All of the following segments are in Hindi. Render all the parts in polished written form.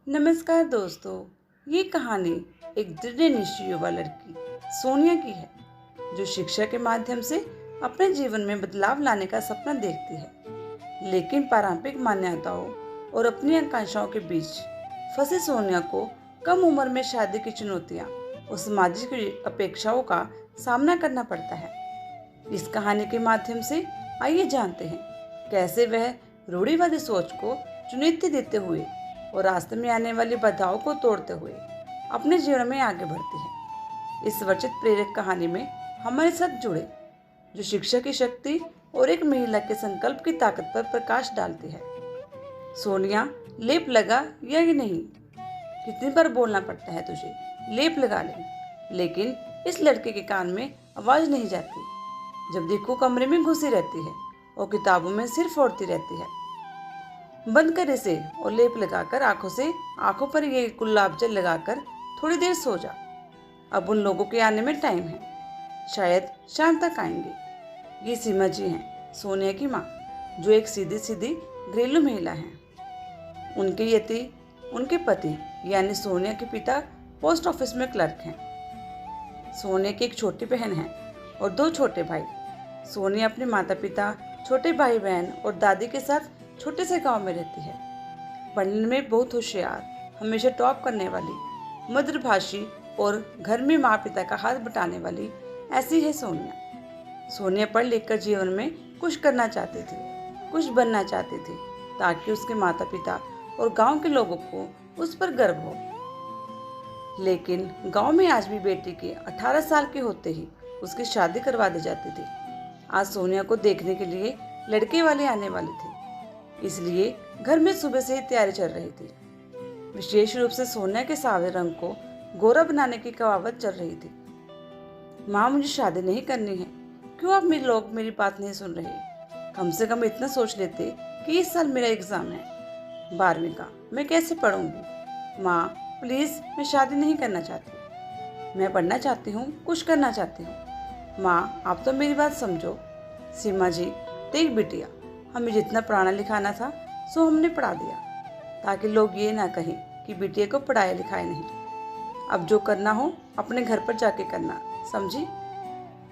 नमस्कार दोस्तों। ये कहानी एक दृढ़ निश्चयी युवा लड़की सोनिया की है, जो शिक्षा के माध्यम से अपने जीवन में बदलाव लाने का सपना देखती है। लेकिन पारंपरिक मान्यताओं और अपनी आकांक्षाओं के बीच फंसी सोनिया को कम उम्र में शादी की चुनौतियां और सामाजिक अपेक्षाओं का सामना करना पड़ता है। इस कहानी के माध्यम से आइए जानते हैं कैसे वह रूढ़िवादी सोच को चुनौती देते हुए और रास्ते में आने वाली बाधाओं को तोड़ते हुए अपने जीवन में आगे बढ़ती है। इस वर्चित प्रेरक कहानी में हमारे साथ जुड़े, जो शिक्षा की शक्ति और एक महिला के संकल्प की ताकत पर प्रकाश डालती है। सोनिया, लेप लगा या ये नहीं, कितनी बार बोलना पड़ता है तुझे, लेप लगा ले। लेकिन इस लड़के के कान में आवाज नहीं जाती। जब देखो कमरे में घुसी रहती है और किताबों में सिर फोड़ती रहती है। बंद कर इसे और लेप लगाकर आंखों पर ये गुलाब जल लगाकर थोड़ी देर सो जा। अब उन लोगों के आने में टाइम है, शायद शाम तक आएंगे। ये सीमा जी हैं, सोनिया की माँ, जो एक सीधी सीधी घरेलू महिला हैं। उनके पति यानी सोनिया के पिता पोस्ट ऑफिस में क्लर्क हैं। सोनिया की एक छोटी बहन है और दो छोटे भाई। सोनिया अपने माता पिता, छोटे भाई बहन और दादी के साथ छोटे से गांव में रहती है। पढ़ने में बहुत होशियार, हमेशा टॉप करने वाली, मधुरभाषी और घर में माँ पिता का हाथ बटाने वाली ऐसी है सोनिया। सोनिया पढ़ लिख कर जीवन में कुछ करना चाहती थी, कुछ बनना चाहती थी, ताकि उसके माता पिता और गांव के लोगों को उस पर गर्व हो। लेकिन गांव में आज भी बेटी के 18 साल के होते ही उसकी शादी करवा दी जाती थी। आज सोनिया को देखने के लिए लड़के वाले आने वाले थे, इसलिए घर में सुबह से ही तैयारी चल रही थी। विशेष रूप से सोनिया के सावले रंग को गोरा बनाने की कवावत चल रही थी। माँ, मुझे शादी नहीं करनी है। क्यों आप लोग मेरी बात नहीं सुन रहे? कम से कम इतना सोच लेते कि इस साल मेरा एग्जाम है 12वीं का, मैं कैसे पढ़ूंगी? माँ प्लीज, मैं शादी नहीं करना चाहती। मैं पढ़ना चाहती हूँ, कुछ करना चाहती हूँ। माँ आप तो मेरी बात समझो। सीमा जी, देख बिटिया, हमें जितना पढ़ाना लिखाना था सो हमने पढ़ा दिया, ताकि लोग ये ना कहें कि बिटिया को पढ़ाया लिखाया नहीं। अब जो करना हो अपने घर पर जाके करना, समझी?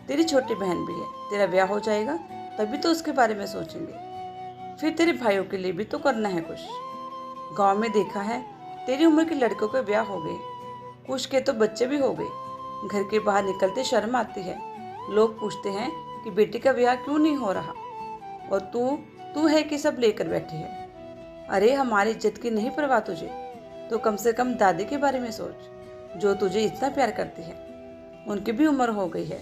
तेरी छोटी बहन भी है, तेरा ब्याह हो जाएगा तभी तो उसके बारे में सोचेंगे। फिर तेरे भाइयों के लिए भी तो करना है कुछ। गांव में देखा है, तेरी उम्र के लड़कों के ब्याह हो गए, कुछ के तो बच्चे भी हो गए। घर के बाहर निकलते शर्म आती है। लोग पूछते हैं कि बेटी का ब्याह क्यों नहीं हो रहा, और तू है कि सब लेकर बैठी है। अरे हमारी इज्जत की नहीं परवाह तुझे, तो कम से कम दादी के बारे में सोच, जो तुझे इतना प्यार करती है। उनकी भी उम्र हो गई है।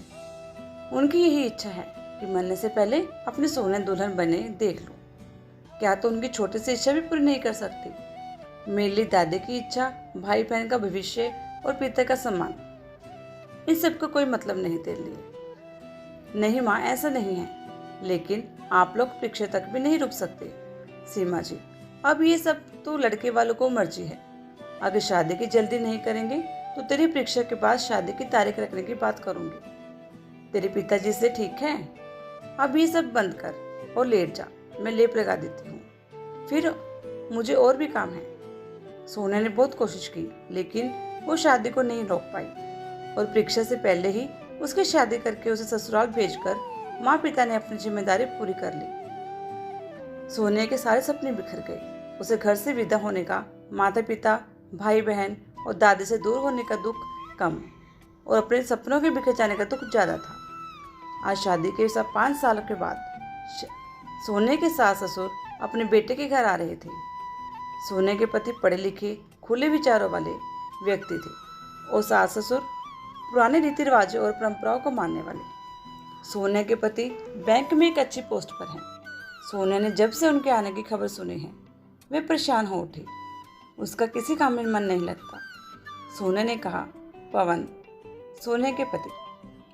उनकी यही इच्छा है कि मरने से पहले अपनी सोने दुल्हन बने देख लो। क्या तो उनकी छोटी सी इच्छा भी पूरी नहीं कर सकती? मेरे लिए दादी की इच्छा, भाई बहन का भविष्य और पिता का सम्मान, इन सब का कोई मतलब नहीं तेरे लिए। नहीं माँ, ऐसा नहीं है, लेकिन आप लोग परीक्षा तक भी नहीं रुक सकते। सीमा जी, अब ये सब तो लड़के वालों को मर्जी है। अगर शादी की जल्दी नहीं करेंगे तो तेरी परीक्षा के बाद शादी की तारीख रखने की बात करूंगी। तेरे पिताजी से ठीक है? अब ये सब बंद कर और लेट जा, मैं लेप लगा देती हूँ। फिर मुझे और भी काम है। सोनिया ने बहुत कोशिश की, लेकिन वो शादी को नहीं रोक पाई और परीक्षा से पहले ही उसकी शादी करके उसे ससुराल भेजकर माँ पिता ने अपनी जिम्मेदारी पूरी कर ली। सोनिया के सारे सपने बिखर गए। उसे घर से विदा होने का, माता पिता, भाई बहन और दादी से दूर होने का दुख कम और अपने सपनों के बिखर जाने का दुख ज्यादा था। आज शादी के सब 5 सालों के बाद सोनिया के सास ससुर अपने बेटे के घर आ रहे थे। सोनिया के पति पढ़े लिखे, खुले विचारों वाले व्यक्ति थे और सास ससुर पुराने रीति रिवाजों और परंपराओं को मानने वाले। सोनिया के पति बैंक में एक अच्छी पोस्ट पर हैं। सोनिया ने जब से उनके आने की खबर सुनी है, वे परेशान हो उठी। उसका किसी काम में मन नहीं लगता। सोनिया ने कहा, पवन, सोनिया के पति,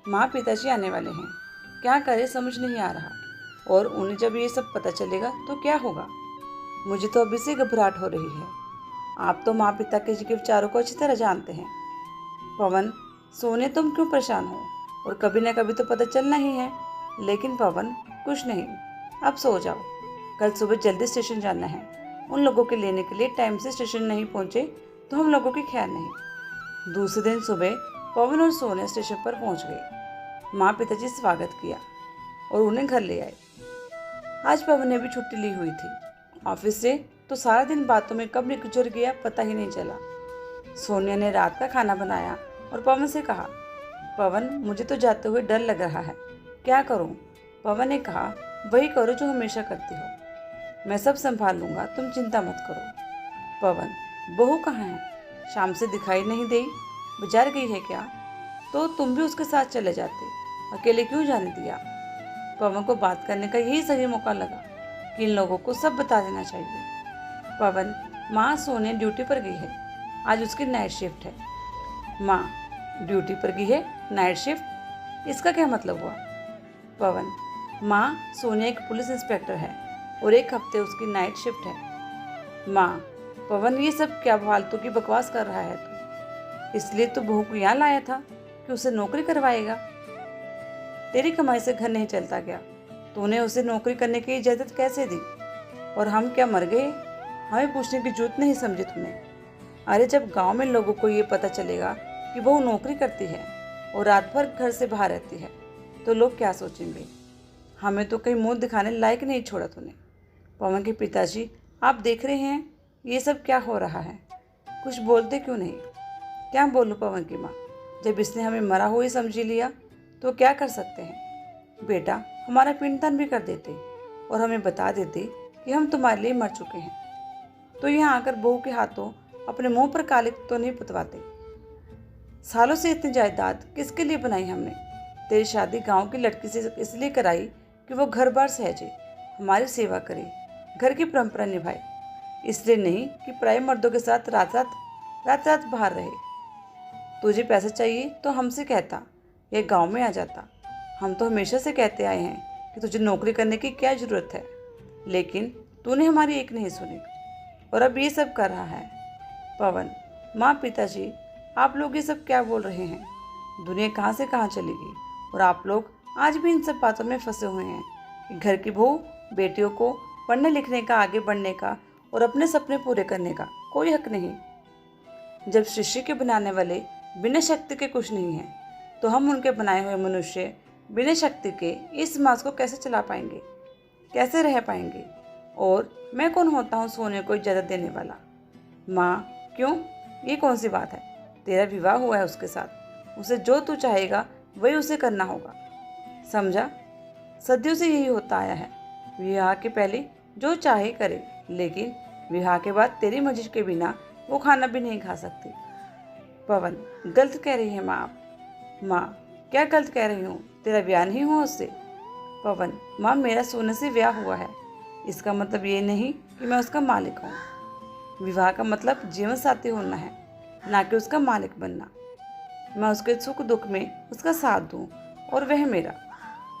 माँ पिताजी आने वाले हैं, क्या करे समझ नहीं आ रहा, और उन्हें जब ये सब पता चलेगा तो क्या होगा? मुझे तो अभी से घबराहट हो रही है। आप तो माँ पिता के विचारों को अच्छी तरह जानते हैं। पवन, सोनिया तुम क्यों परेशान हो? और कभी ना कभी तो पता चलना ही है। लेकिन पवन, कुछ नहीं, अब सो जाओ, कल सुबह जल्दी स्टेशन जाना है। उन लोगों के लेने के लिए टाइम से स्टेशन नहीं पहुंचे तो हम लोगों की खैर नहीं। दूसरे दिन सुबह पवन और सोनिया स्टेशन पर पहुंच गए। माँ पिताजी स्वागत किया और उन्हें घर ले आए। आज पवन ने भी छुट्टी ली हुई थी ऑफिस से, तो सारा दिन बातों में कब गुजर गया पता ही नहीं चला। सोनिया ने रात का खाना बनाया और पवन से कहा, पवन मुझे तो जाते हुए डर लग रहा है, क्या करूं? पवन ने कहा, वही करो जो हमेशा करती हो, मैं सब संभाल लूंगा, तुम चिंता मत करो। पवन, बहू कहाँ है? शाम से दिखाई नहीं दी, बाजार गई है क्या? तो तुम भी उसके साथ चले जाते, अकेले क्यों जाने दिया? पवन को बात करने का यही सही मौका लगा कि इन लोगों को सब बता देना चाहिए। पवन, माँ सोनिया ड्यूटी पर गई है, आज उसकी नाइट शिफ्ट है। माँ, ड्यूटी पर गई है, नाइट शिफ्ट, इसका क्या मतलब हुआ? पवन, माँ सोनिया एक पुलिस इंस्पेक्टर है और एक हफ्ते उसकी नाइट शिफ्ट है। माँ, पवन ये सब क्या फालतू की बकवास कर रहा है तू? इसलिए तो बहू को यहाँ लाया था कि उसे नौकरी करवाएगा। तेरी कमाई से घर नहीं चलता क्या? तूने उसे नौकरी करने की इजाज़त कैसे दी? और हम क्या मर गए? हमें पूछने की जरूरत नहीं समझी तूने? अरे जब गांव में लोगों को ये पता चलेगा कि बहू नौकरी करती है और रात भर घर से बाहर रहती है तो लोग क्या सोचेंगे? हमें तो कहीं मुंह दिखाने लायक नहीं छोड़ा तूने। पवन के पिताजी, आप देख रहे हैं ये सब क्या हो रहा है, कुछ बोलते क्यों नहीं? क्या बोलूं पवन की माँ, जब इसने हमें मरा हुआ ही समझ लिया तो क्या कर सकते हैं? बेटा हमारा पिंडदान भी कर देते और हमें बता देते कि हम तुम्हारे लिए मर चुके हैं, तो यहाँ आकर बहू के हाथों अपने मुंह पर कालिक तो नहीं पुतवाते। सालों से इतनी जायदाद किसके लिए बनाई हमने? तेरी शादी गांव की लड़की से इसलिए कराई कि वो घर बार सहजे, हमारी सेवा करे, घर की परंपरा निभाए, इसलिए नहीं कि पराये मर्दों के साथ रात रात बाहर रहे। तुझे पैसा चाहिए तो हमसे कहता या गांव में आ जाता। हम तो हमेशा से कहते आए हैं कि तुझे नौकरी करने की क्या ज़रूरत है, लेकिन तूने हमारी एक नहीं सुनी और अब ये सब कर रहा है। पवन, माँ पिताजी, आप लोग ये सब क्या बोल रहे हैं? दुनिया कहाँ से कहाँ चली गई और आप लोग आज भी इन सब बातों में फंसे हुए हैं कि घर की बहू बेटियों को पढ़ने लिखने का, आगे बढ़ने का और अपने सपने पूरे करने का कोई हक नहीं। जब सृष्टि के बनाने वाले बिना शक्ति के कुछ नहीं है, तो हम उनके बनाए हुए मनुष्य बिना शक्ति के इस समाज को कैसे चला पाएंगे, कैसे रह पाएंगे? और मैं कौन होता हूँ सोने को इजाज़त देने वाला? माँ, क्यों? ये कौन सी बात है? तेरा विवाह हुआ है उसके साथ, उसे जो तू चाहेगा वही उसे करना होगा, समझा? सदियों से यही होता आया है, विवाह के पहले जो चाहे करे, लेकिन विवाह के बाद तेरी मर्जी के बिना वो खाना भी नहीं खा सकती। पवन, गलत कह रही है माँ आप। माँ, क्या गलत कह रही हूँ? तेरा ब्याह नहीं हुआ उससे? पवन, माँ मेरा सोने से ब्याह हुआ है, इसका मतलब ये नहीं कि मैं उसका मालिक हूँ। विवाह का मतलब जीवन साथी होना है, ना कि उसका मालिक बनना। मैं उसके सुख दुख में उसका साथ दूँ और वह मेरा।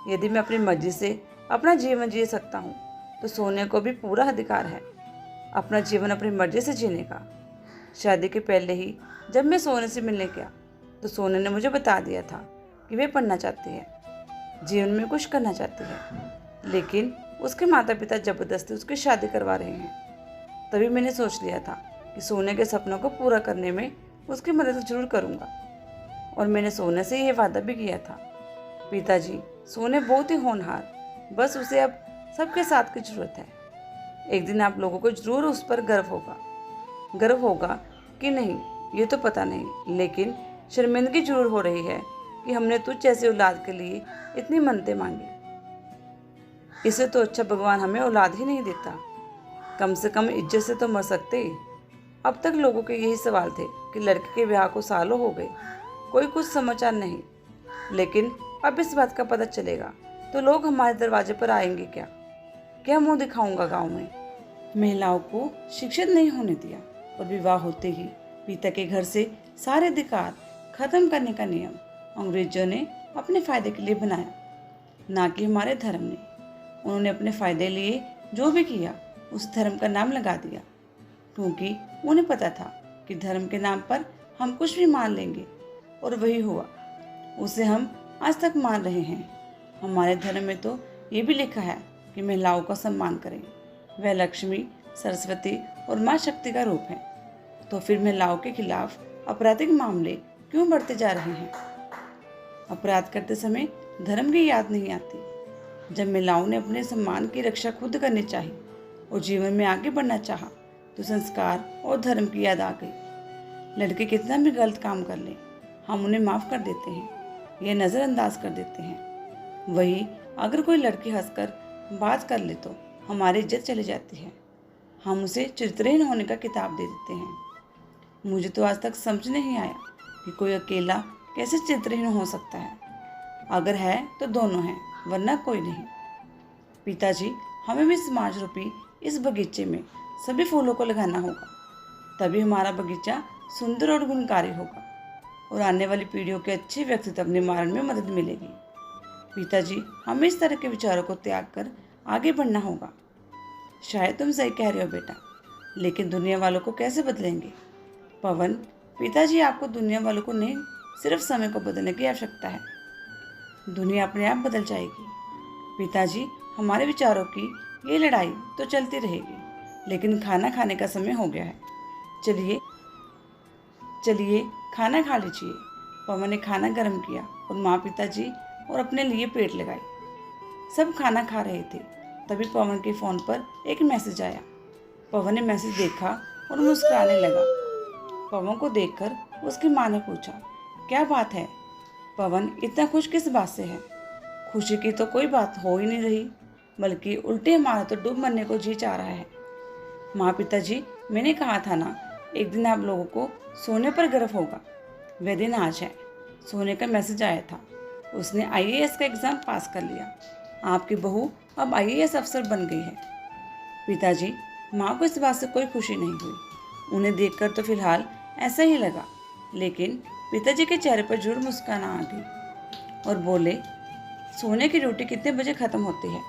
यदि मैं अपनी मर्जी से अपना जीवन जी सकता हूँ तो सोने को भी पूरा अधिकार है अपना जीवन अपनी मर्जी से जीने का। शादी के पहले ही जब मैं सोने से मिलने गया तो सोने ने मुझे बता दिया था कि वे पढ़ना चाहती है, जीवन में कुछ करना चाहती है, लेकिन उसके माता पिता ज़बरदस्ती उसकी शादी करवा रहे हैं। तभी मैंने सोच लिया था कि सोने के सपनों को पूरा करने में उसकी मदद जरूर करूँगा, और मैंने सोने से यह वादा भी किया था। पिताजी, सोने बहुत ही होनहार, बस उसे अब सबके साथ की ज़रूरत है। एक दिन आप लोगों को जरूर उस पर गर्व होगा कि नहीं ये तो पता नहीं, लेकिन शर्मिंदगी जरूर हो रही है कि हमने तुझ जैसे औलाद के लिए इतनी मन्नतें मांगी। इससे तो अच्छा भगवान हमें औलाद ही नहीं देता, कम से कम इज्जत से तो मर सकते। अब तक लोगों के यही सवाल थे कि लड़के के ब्याह को सालों हो गए, कोई कुछ समाचार नहीं, लेकिन अब इस बात का पता चलेगा तो लोग हमारे दरवाजे पर आएंगे क्या? क्या मुंह दिखाऊंगा गांव में? महिलाओं को शिक्षित नहीं होने दिया और विवाह होते ही पिता के घर से सारे अधिकार खत्म करने का नियम अंग्रेजों ने अपने फायदे के लिए बनाया, ना कि हमारे धर्म ने। उन्होंने अपने फायदे लिए जो भी किया उस धर्म का नाम लगा दिया, क्योंकि उन्हें पता था कि धर्म के नाम पर हम कुछ भी मान लेंगे, और वही हुआ। उसे हम आज तक मान रहे हैं। हमारे धर्म में तो ये भी लिखा है कि महिलाओं का सम्मान करें, वह लक्ष्मी सरस्वती और माँ शक्ति का रूप है। तो फिर महिलाओं के खिलाफ आपराधिक मामले क्यों बढ़ते जा रहे हैं? अपराध करते समय धर्म की याद नहीं आती। जब महिलाओं ने अपने सम्मान की रक्षा खुद करनी चाहिए और जीवन में आगे बढ़ना चाहा, तो संस्कार और धर्म की याद आ गई। लड़के कितना भी गलत काम कर ले, हम उन्हें माफ़ कर देते हैं या नज़रअंदाज कर देते हैं। वही अगर कोई लड़की हंसकर बात कर ले तो हमारी इज्जत चली जाती है। हम उसे चरित्रहीन होने का किताब दे देते हैं। मुझे तो आज तक समझ नहीं आया कि कोई अकेला कैसे चरित्रहीन हो सकता है। अगर है तो दोनों हैं, वरना कोई नहीं। पिताजी, हमें भी समाज रूपी इस बगीचे में सभी फूलों को लगाना होगा, तभी हमारा बगीचा सुंदर और गुणकारी होगा और आने वाली पीढ़ियों के अच्छे व्यक्तित्व निर्माण में मदद मिलेगी। पिताजी, हमें इस तरह के विचारों को त्याग कर आगे बढ़ना होगा। शायद तुम सही कह रहे हो बेटा, लेकिन दुनिया वालों को कैसे बदलेंगे? पवन, पिताजी, आपको दुनिया वालों को नहीं, सिर्फ समय को बदलने की आवश्यकता है। दुनिया अपने आप बदल जाएगी। पिताजी, हमारे विचारों की ये लड़ाई तो चलती रहेगी, लेकिन खाना खाने का समय हो गया है। चलिए चलिए खाना खा लीजिए। पवन ने खाना गर्म किया और माँ, पिताजी और अपने लिए प्लेट लगाई। सब खाना खा रहे थे, तभी पवन के फ़ोन पर एक मैसेज आया। पवन ने मैसेज देखा और मुस्कुराने लगा। पवन को देखकर उसकी माँ ने पूछा, क्या बात है पवन, इतना खुश किस बात से है? खुशी की तो कोई बात हो ही नहीं रही, बल्कि उल्टे हमारा तो डूब मरने को जी चाह रहा है। माँ, पिताजी, मैंने कहा था ना, एक दिन आप लोगों को सोने पर गर्व होगा। वह दिन आज है। सोने का मैसेज आया था, उसने IAS का एग्ज़ाम पास कर लिया। आपकी बहू अब IAS अफसर बन गई है। पिताजी, माँ को इस बात से कोई खुशी नहीं हुई। उन्हें देखकर तो फिलहाल ऐसा ही लगा, लेकिन पिताजी के चेहरे पर जरूर मुस्कान आ गई और बोले, सोने की ड्यूटी कितने बजे ख़त्म होती है?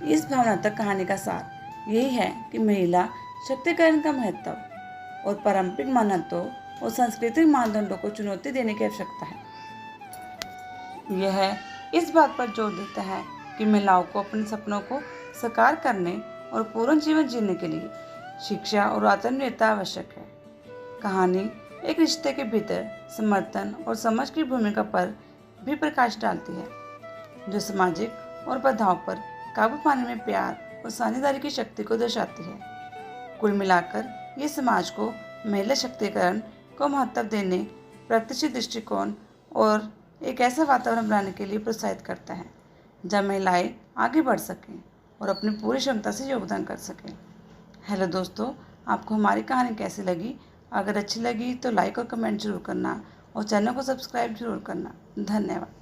इस भावनात्मक कहानी का सार यही है कि महिला शक्तिकरण का महत्व और पारंपरिक मान्यताओं और सांस्कृतिक मानदंडों को चुनौती देने की आवश्यकता है। यह इस बात पर जोर देता है कि महिलाओं को अपने सपनों को साकार करने और पूर्ण जीवन जीने के लिए शिक्षा और आत्मनिर्भरता आवश्यक है। कहानी एक रिश्ते के भीतर समर्थन और समझ की भूमिका पर भी प्रकाश डालती है, जो सामाजिक और बाधाओं पर काबू पाने में प्यार और साझेदारी की शक्ति को दर्शाती है। कुल मिलाकर ये समाज को महिला शक्तिकरण को महत्व देने, प्रगतिशील दृष्टिकोण और एक ऐसा वातावरण बनाने के लिए प्रोत्साहित करता है जहाँ महिलाएं आगे बढ़ सकें और अपनी पूरी क्षमता से योगदान कर सकें। हेलो दोस्तों, आपको हमारी कहानी कैसी लगी? अगर अच्छी लगी तो लाइक और कमेंट जरूर करना और चैनल को सब्सक्राइब जरूर करना। धन्यवाद।